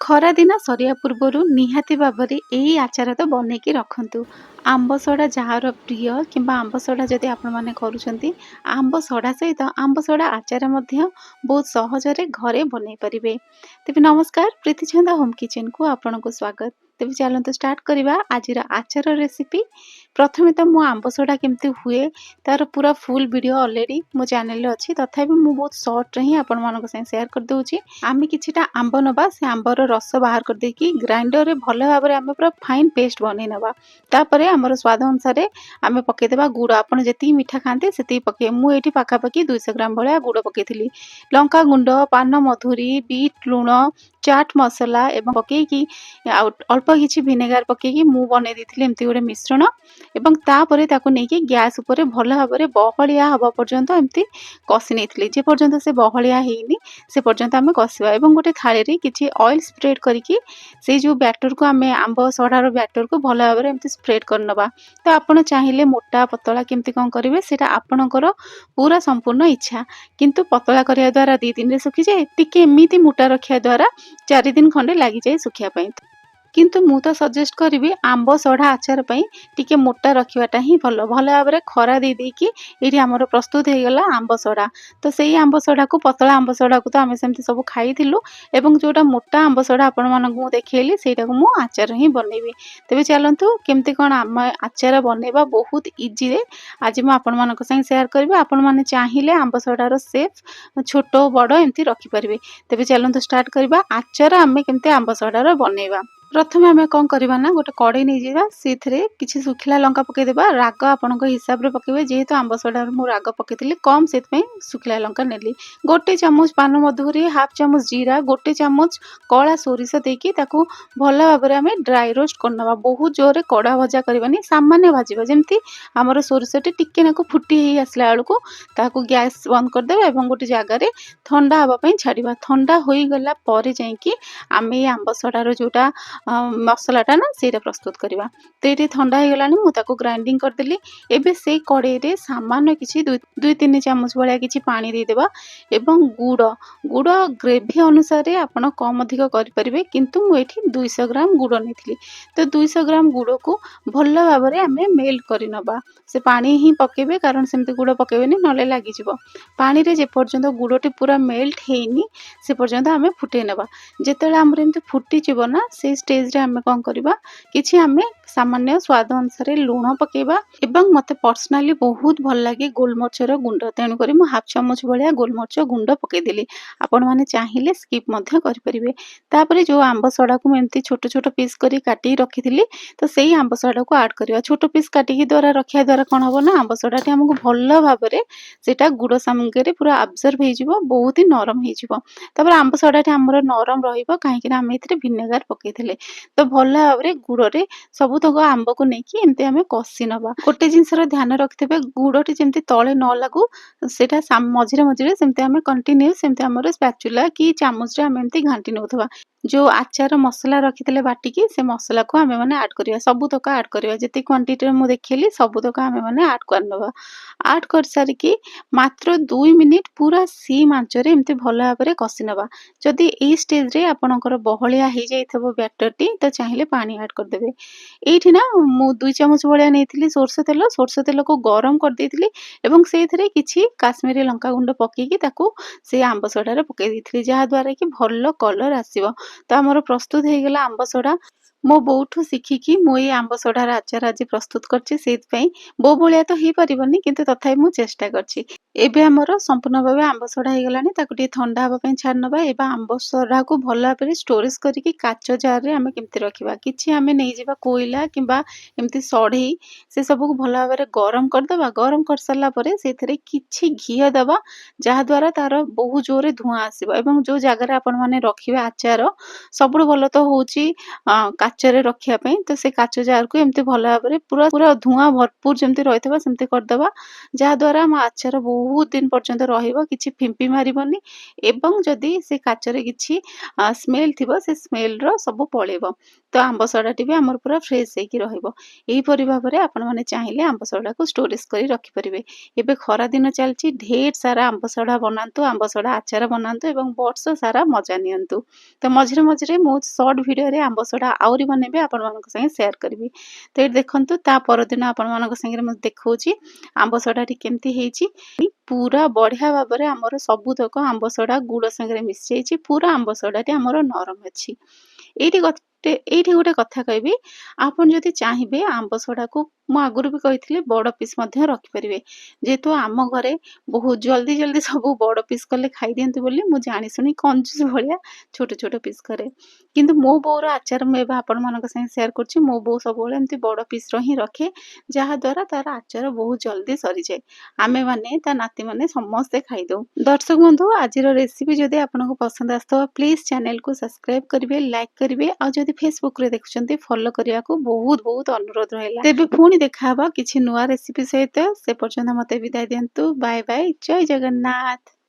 ଖରା ଦିନ ସରିବା ପୂର୍ବରୁ ନିହାତି ଭାବରେ ଏଇ ଆଚାର ତ ବନେଇକି ରଖନ୍ତୁ। ଆମ୍ବ ସଡ଼ା ଯାହାର ପ୍ରିୟ କିମ୍ବା ଆମ୍ବ ସଡ଼ା ଯଦି ଆପଣମାନେ କରୁଛନ୍ତି, ଆମ୍ବ ସଡ଼ା ସହିତ ଆମ୍ବ ସଡ଼ା ଆଚାର ମଧ୍ୟ ବହୁତ ସହଜରେ ଘରେ ବନେଇ ପାରିବେ। ତେବେ ନମସ୍କାର, ପ୍ରୀତିଛନ୍ଦା ହୋମ୍ କିଚେନକୁ ଆପଣଙ୍କୁ ସ୍ୱାଗତ। ତେବେ ଚାଲନ୍ତୁ ଷ୍ଟାର୍ଟ କରିବା ଆଜିର ଆଚାର ରେସିପି। ପ୍ରଥମେ ତ ମୁଁ ଆମ୍ବ ସଡ଼ା କେମିତି ହୁଏ ତାର ପୁରା ଫୁଲ୍ ଭିଡ଼ିଓ ଅଲରେଡ଼ି ମୋ ଚ୍ୟାନେଲରେ ଅଛି। ତଥାପି ମୁଁ ବହୁତ ସର୍ଟରେ ହିଁ ଆପଣମାନଙ୍କ ସାଙ୍ଗେ ସେୟାର କରିଦେଉଛି। ଆମେ କିଛିଟା ଆମ୍ବ ନେବା, ସେ ଆମ୍ବର ରସ ବାହାର କରିଦେଇକି ଗ୍ରାଇଣ୍ଡରରେ ଭଲ ଭାବରେ ଆମେ ପୁରା ଫାଇନ୍ ପେଷ୍ଟ ବନେଇ ନେବା। ତାପରେ ଆମର ସ୍ୱାଦ ଅନୁସାରେ ଆମେ ପକେଇଦେବା ଗୁଡ଼। ଆପଣ ଯେତିକି ମିଠା ଖାଆନ୍ତି ସେତିକି ପକେଇବେ। ମୁଁ ଏଇଠି ପାଖାପାଖି 200 ଗ୍ରାମ ଭଳିଆ ଗୁଡ଼ ପକେଇଥିଲି। ଲଙ୍କା ଗୁଣ୍ଡ, ପାନ ମଧୁରୀ, ବିଟ୍ ଲୁଣ, ଚାଟ୍ ମସଲା ଏବଂ ପକେଇକି ଆଉ ଅଳ୍ପ କିଛି ଭିନେଗାର ପକେଇକି ମୁଁ ବନେଇ ଦେଇଥିଲି ଏମିତି ଗୋଟେ ମିଶ୍ରଣ। ଏବଂ ତାପରେ ତାକୁ ନେଇକି ଗ୍ୟାସ୍ ଉପରେ ଭଲ ଭାବରେ ବହଳିଆ ହେବା ପର୍ଯ୍ୟନ୍ତ ଏମିତି କଷି ନେଇଥିଲି। ଯେ ପର୍ଯ୍ୟନ୍ତ ସେ ବହଳିଆ ହେଇନି ସେ ପର୍ଯ୍ୟନ୍ତ ଆମେ କଷିବା। ଏବଂ ଗୋଟେ ଥାଳିରେ କିଛି ଅଏଲ୍ ସ୍ପ୍ରେଡ୍ କରିକି ସେଇ ଯେଉଁ ବ୍ୟାଟରକୁ ଆମେ ଆମ୍ବ ସଢ଼ାର ବ୍ୟାଟରକୁ ଭଲ ଭାବରେ ଏମିତି ସ୍ପ୍ରେଡ୍ କରିନେବା। ତ ଆପଣ ଚାହିଁଲେ ମୋଟା ପତଳା କେମିତି କ'ଣ କରିବେ ସେଇଟା ଆପଣଙ୍କର ପୁରା ସମ୍ପୂର୍ଣ୍ଣ ଇଚ୍ଛା। କିନ୍ତୁ ପତଳା କରିବା ଦ୍ୱାରା 2 ଦିନରେ ଶୁଖିଯାଏ, ଟିକେ ଏମିତି ମୋଟା ରଖିବା ଦ୍ୱାରା 4 ଦିନ ଖଣ୍ଡେ ଲାଗିଯାଏ ଶୁଖିବା ପାଇଁ। କିନ୍ତୁ ମୁଁ ତ ସଜେଷ୍ଟ କରିବି ଆମ୍ବ ସଢ଼ା ଆଚାର ପାଇଁ ଟିକେ ମୋଟା ରଖିବାଟା ହିଁ ଭଲ। ଭଲ ଭାବରେ ଖରା ଦେଇକି ଏଇଠି ଆମର ପ୍ରସ୍ତୁତ ହେଇଗଲା ଆମ୍ବ ସଢ଼ା। ତ ସେଇ ଆମ୍ବ ସଢ଼ାକୁ, ପତଳା ଆମ୍ବ ସଢ଼ାକୁ ତ ଆମେ ସେମିତି ସବୁ ଖାଇଥିଲୁ ଏବଂ ଯେଉଁଟା ମୋଟା ଆମ୍ବ ସଢ଼ା ଆପଣମାନଙ୍କୁ ମୁଁ ଦେଖେଇଲି ସେଇଟାକୁ ମୁଁ ଆଚାର ହିଁ ବନେଇବି। ତେବେ ଚାଲନ୍ତୁ କେମିତି କ'ଣ ଆମେ ଆଚାର ବନେଇବା ବହୁତ ଇଜିରେ ଆଜି ମୁଁ ଆପଣମାନଙ୍କ ସାଙ୍ଗେ ସେୟାର କରିବି। ଆପଣମାନେ ଚାହିଁଲେ ଆମ୍ବ ସଢ଼ାର ସେପ୍ ଛୋଟ ବଡ଼ ଏମିତି ରଖିପାରିବେ। ତେବେ ଚାଲନ୍ତୁ ଷ୍ଟାର୍ଟ କରିବା ଆଚାର ଆମେ କେମିତି ଆମ୍ବ ସଢ଼ାର ବନେଇବା। ପ୍ରଥମେ ଆମେ କ'ଣ କରିବା ନା ଗୋଟେ କଡ଼େଇ ନେଇଯିବା, ସେଥିରେ କିଛି ଶୁଖିଲା ଲଙ୍କା ପକେଇଦେବା। ରାଗ ଆପଣଙ୍କ ହିସାବରେ ପକେଇବେ, ଯେହେତୁ ଆମ୍ବ ସଢ଼ାରେ ମୁଁ ରାଗ ପକେଇଥିଲି କମ୍, ସେଥିପାଇଁ ଶୁଖିଲା ଲଙ୍କା ନେଲି। 1 ଚାମଚ ପାନ ମଧୁରୀ, 1/2 ଚାମଚ ଜିରା, 1 ଚାମଚ କଳା ସୋରିଷ ଦେଇକି ତାକୁ ଭଲ ଭାବରେ ଆମେ ଡ୍ରାଏ ରୋଷ୍ଟ କରିନେବା। ବହୁତ ଜୋରରେ କଡ଼ା ଭଜା କରିବାନି, ସାମାନ୍ୟ ଭାଜିବା। ଯେମିତି ଆମର ସୋରିଷଟି ଟିକେ ନାକୁ ଫୁଟି ହେଇ ଆସିଲା ବେଳକୁ ତାକୁ ଗ୍ୟାସ୍ ବନ୍ଦ କରିଦେବା ଏବଂ ଗୋଟେ ଜାଗାରେ ଥଣ୍ଡା ହେବା ପାଇଁ ଛାଡ଼ିବା। ଥଣ୍ଡା ହୋଇଗଲା ପରେ ଯାଇକି ଆମେ ଏଇ ଆମ୍ବ ସଢ଼ାର ଯେଉଁଟା ମସଲାଟା ନା ସେଇଟା ପ୍ରସ୍ତୁତ କରିବା। ତ ଏଇଠି ଥଣ୍ଡା ହେଇଗଲାଣି, ମୁଁ ତାକୁ ଗ୍ରାଇଣ୍ଡିଙ୍ଗ କରିଦେଲି। ଏବେ ସେଇ କଡ଼େଇରେ ସାମାନ୍ୟ କିଛି 2-3 ଚାମଚ ଭଳିଆ କିଛି ପାଣି ଦେଇଦେବା ଏବଂ ଗୁଡ଼ ଗ୍ରେଭି ଅନୁସାରେ ଆପଣ କମ୍ ଅଧିକ କରିପାରିବେ। କିନ୍ତୁ ମୁଁ ଏଇଠି 200 ଗ୍ରାମ ଗୁଡ଼ ନେଇଥିଲି। ତ 200 ଗ୍ରାମ ଗୁଡ଼କୁ ଭଲ ଭାବରେ ଆମେ ମେଲ୍ଟ କରିନେବା। ସେ ପାଣି ହିଁ ପକେଇବେ, କାରଣ ସେମିତି ଗୁଡ଼ ପକେଇବେନି ନହେଲେ ଲାଗିଯିବ। ପାଣିରେ ଯେପର୍ଯ୍ୟନ୍ତ ଗୁଡ଼ଟି ପୁରା ମେଲ୍ଟ ହେଇନି ସେ ପର୍ଯ୍ୟନ୍ତ ଆମେ ଫୁଟେଇ ନେବା। ଯେତେବେଳେ ଆମର ଏମିତି ଫୁଟିଯିବ ନା ସେଇ ଷ୍ଟେଜରେ ଆମେ କ'ଣ କରିବା, କିଛି ଆମେ ସାମାନ୍ୟ ସ୍ୱାଦ ଅନୁସାରେ ଲୁଣ ପକେଇବା। ଏବଂ ମୋତେ ପର୍ସନାଲି ବହୁତ ଭଲ ଲାଗେ ଗୋଲମରିଚର ଗୁଣ୍ଡ, ତେଣୁକରି ମୁଁ 1/2 ଚାମଚ ଭଳିଆ ଗୋଲମରିଚ ଗୁଣ୍ଡ ପକେଇଦେଲି। ଆପଣମାନେ ଚାହିଁଲେ ସ୍କିପ୍ ମଧ୍ୟ କରିପାରିବେ। ତାପରେ ଯେଉଁ ଆମ୍ବ ସଢ଼ାକୁ ମୁଁ ଏମିତି ଛୋଟ ଛୋଟ ପିସ୍ କରି କାଟିକି ରଖିଥିଲି, ତ ସେଇ ଆମ୍ବ ସଢ଼ାକୁ ଆଡ଼୍ କରିବା। ଛୋଟ ପିସ୍ କାଟିକି ରଖିବା ଦ୍ୱାରା କ'ଣ ହେବ ନା ଆମ୍ବ ସଢ଼ାଟି ଆମକୁ ଭଲ ଭାବରେ ସେଇଟା ଗୁଡ଼ ସାଙ୍ଗରେ ପୁରା ଆବଜର୍ଭ ହେଇଯିବ, ବହୁତ ହି ନରମ ହେଇଯିବ। ତାପରେ ଆମ୍ବ ସଢ଼ାଟି ଆମର ନରମ ରହିବ କାହିଁକିନା ଆମେ ଏଥିରେ ଭିନେଗାର ପକେଇଥିଲେ। ତ ଭଲ ଭାବରେ ଗୁଡ଼ରେ ସବୁତକ ଆମ୍ବକୁ ନେଇକି ଏମିତି ଆମେ କଷି ନେବା। ଗୋଟେ ଜିନିଷର ଧ୍ୟାନ ରଖିଥିବେ, ଗୁଡ଼ଟି ଯେମିତି ତଳେ ନ ଲାଗୁ, ସେଇଟା ମଝିରେ ମଝିରେ ସେମିତି ଆମେ କଣ୍ଟିନ୍ୟୁସ୍ ସେମିତି ଆମର ସ୍ପାଚୁଲା କି ଚାମଚରେ ଆମେ ଏମିତି ଘାଣ୍ଟି ନେଉଥିବା। ଯେଉଁ ଆଚାର ମସଲା ରଖିଥିଲେ ବାଟିକି ସେ ମସଲାକୁ ଆମେମାନେ ଆଡ଼୍ କରିବା, ସବୁତକ ଆଡ଼୍ କରିବା। ଯେତିକି କ୍ୱାଣ୍ଟିଟିରେ ମୁଁ ଦେଖେଇଲି ସବୁତକ ଆମେମାନେ ଆଡ଼୍ କରିନେବା। ଆଡ଼୍ କରିସାରିକି ମାତ୍ର 2 ମିନିଟ୍ ପୁରା ସିମ୍ ଆଞ୍ଚରେ ଏମିତି ଭଲ ଭାବରେ କଷି ନେବା। ଯଦି ଏଇ ଷ୍ଟେଜରେ ଆପଣଙ୍କର ବହଳିଆ ହେଇଯାଇଥିବ ବ୍ୟାଟରଟି, ତ ଚାହିଁଲେ ପାଣି ଆଡ଼୍ କରିଦେବେ। ଏଇଠି ନା ମୁଁ 2 ଚାମଚ ଭଳିଆ ନେଇଥିଲି ସୋରିଷ ତେଲକୁ ଗରମ କରିଦେଇଥିଲି ଏବଂ ସେଇଥିରେ କିଛି କାଶ୍ମୀରୀ ଲଙ୍କାଗୁଣ୍ଡ ପକେଇକି ତାକୁ ସେ ଆମ୍ବ ସଢ଼ାରେ ପକେଇ ଦେଇଥିଲି, ଯାହାଦ୍ୱାରା କି ଭଲ କଲର୍ ଆସିବ। ତ ଆମର ପ୍ରସ୍ତୁତ ହେଇଗଲା ଆମ୍ବ ସଢ଼ା। ମୋ ବୋଉଠୁ ଶିଖିକି ମୁଁ ଏଇ ଆମ୍ବ ସଢ଼ାର ଆଚାର ଆଜି ପ୍ରସ୍ତୁତ କରିଛି। ସେଇଥିପାଇଁ ବୋଉ ଭଳିଆ ତ ହେଇପାରିବନି, କିନ୍ତୁ ତଥାପି ମୁଁ ଚେଷ୍ଟା କରିଛି। ଏବେ ଆମର ସମ୍ପୂର୍ଣ୍ଣ ଭାବେ ଆମ୍ବ ସଢ଼ା ହେଇଗଲାଣି, ତାକୁ ଟିକେ ଥଣ୍ଡା ହେବା ପାଇଁ ଛାଡ଼ି ନେବା। ଏବେ ଆମ୍ବ ସଢ଼ାକୁ ଭଲ ଭାବରେ ଷ୍ଟୋରେଜ୍ କରିକି କାଚ ଜାରରେ ଆମେ କେମିତି ରଖିବା, କିଛି ଆମେ ନେଇଯିବା କୋଇଲା କିମ୍ବା ଏମିତି ସଢ଼େଇ, ସେ ସବୁକୁ ଭଲ ଭାବରେ ଗରମ କରିଦେବା। ଗରମ କରିସାରିଲା ପରେ ସେଥିରେ କିଛି ଘିଅ ଦେବା, ଯାହାଦ୍ୱାରା ତାର ବହୁ ଜୋରରେ ଧୂଆଁ ଆସିବ। ଏବଂ ଯେଉଁ ଜାଗାରେ ଆପଣମାନେ ରଖିବେ ଆଚାର, ସବୁଠୁ ଭଲ ତ ହେଉଛି କାଚରେ ରଖିବା ପାଇଁ ତ ସେ କାଚ ଜାରକୁ ଏମିତି ଭଲ ଭାବରେ ପୁରା ପୁରା ଧୂଆଁ ଭରପୁର ଯେମିତି ରହିଥିବ ସେମିତି କରିଦବା। ଯାହାଦ୍ୱାରା ଆମ ଆଚାର ବହୁତ ଦିନ ପର୍ଯ୍ୟନ୍ତ ରହିବ, କିଛି ଫିମ୍ପି ମାରିବନି ଏବଂ ଯଦି ସେ କାଚରେ କିଛି ସ୍ମେଲ୍ ଥିବ ସେ ସ୍ମେଲ୍‌ର ସବୁ ପଳେଇବ। ତ ଆମ୍ବ ସଡ଼ାଟି ବି ଆମର ପୁରା ଫ୍ରେଶ୍ ହେଇକି ରହିବ। ଏହିପରି ଭାବରେ ଆପଣମାନେ ଚାହିଁଲେ ଆମ୍ବ ସଡ଼ାକୁ ଷ୍ଟୋରେଜ୍ କରି ରଖିପାରିବେ। ଏବେ ଖରାଦିନ ଚାଲିଛି, ଢେର ସାରା ଆମ୍ବ ସଡ଼ା ବନାନ୍ତୁ, ଆମ୍ବ ସଡ଼ା ଆଚାର ବନାନ୍ତୁ ଏବଂ ବର୍ଷ ସାରା ମଜା ନିଅନ୍ତୁ। ତ ମଝିରେ ମଝିରେ ମୁଁ ସର୍ଟ ଭିଡ଼ିଓରେ ଆମ୍ବ ସଡ଼ା ଆହୁରି ବନେଇବି ଆପଣମାନଙ୍କ ସାଙ୍ଗେ ସେୟାର କରିବି। ତ ଏଇଠି ଦେଖନ୍ତୁ ତା ପରଦିନ ଆପଣମାନଙ୍କ ସାଙ୍ଗରେ ମୁଁ ଦେଖଉଛି ଆମ୍ବ ସଡ଼ାଟି କେମିତି ହେଇଛି। ପୁରା ବଢ଼ିଆ ଭାବରେ ଆମର ସବୁତକ ଆମ୍ବ ସଡ଼ା ଗୁଡ଼ ସାଙ୍ଗରେ ମିଶିଯାଇଛି। ପୁରା ଆମ୍ବ ସଡ଼ାଟି ଆମର ନରମ ଅଛି। ଏଇଠି ଗୋଟେ କଥା କହିବି, ଆପଣ ଯଦି ଚାହିଁବେ ଆମ୍ବ ସଡ଼ାକୁ ମୁଁ ଆଗରୁ ବି କହିଥିଲି ବଡ଼ ପିସ୍ ମଧ୍ୟ ରଖିପାରିବେ। ଯେହେତୁ ଆମ ଘରେ ବହୁତ ଜଲ୍ଦି ଜଲ୍ଦି ସବୁ ବଡ଼ ପିସ୍ କଲେ ଖାଇଦିଅନ୍ତି ବୋଲି ମୁଁ ଜାଣିଶୁଣି କଞ୍ଜୁସ ଭଳିଆ ଛୋଟ ଛୋଟ ପିସ୍ କରେ। କିନ୍ତୁ ମୋ ବୋଉର ଆଚାର ମୁଁ ଏବେ ଆପଣମାନଙ୍କ ସାଙ୍ଗେ ସେୟାର କରୁଛି। ମୋ ବୋଉ ସବୁବେଳେ ଏମିତି ବଡ଼ ପିସ୍‌ର ହିଁ ରଖେ, ଯାହାଦ୍ୱାରା ତାର ଆଚାର ବହୁତ ଜଲ୍ଦି ସରିଯାଏ। ଆମେମାନେ ତା ନାତିମାନେ ସମସ୍ତେ ଖାଇଦଉ। ଦର୍ଶକ ବନ୍ଧୁ, ଆଜିର ରେସିପି ଯଦି ଆପଣଙ୍କୁ ପସନ୍ଦ ଆସିଥିବ ପ୍ଲିଜ୍ ଚ୍ୟାନେଲକୁ ସବସ୍କ୍ରାଇବ୍ କରିବେ, ଲାଇକ୍ କରିବେ ଆଉ ଯଦି ଫେସବୁକରେ ଦେଖୁଛନ୍ତି ଫଲୋ କରିବାକୁ ବହୁତ ବହୁତ ଅନୁରୋଧ ରହିଲା। ତେବେ ପୁଣି ଦେଖାହବା କିଛି ନୂଆ ରେସିପି ସହିତ। ସେ ପର୍ଯ୍ୟନ୍ତ ମୋତେ ବିଦାୟ ଦିଅନ୍ତୁ। Bye bye. ଜୟ ଜଗନ୍ନାଥ।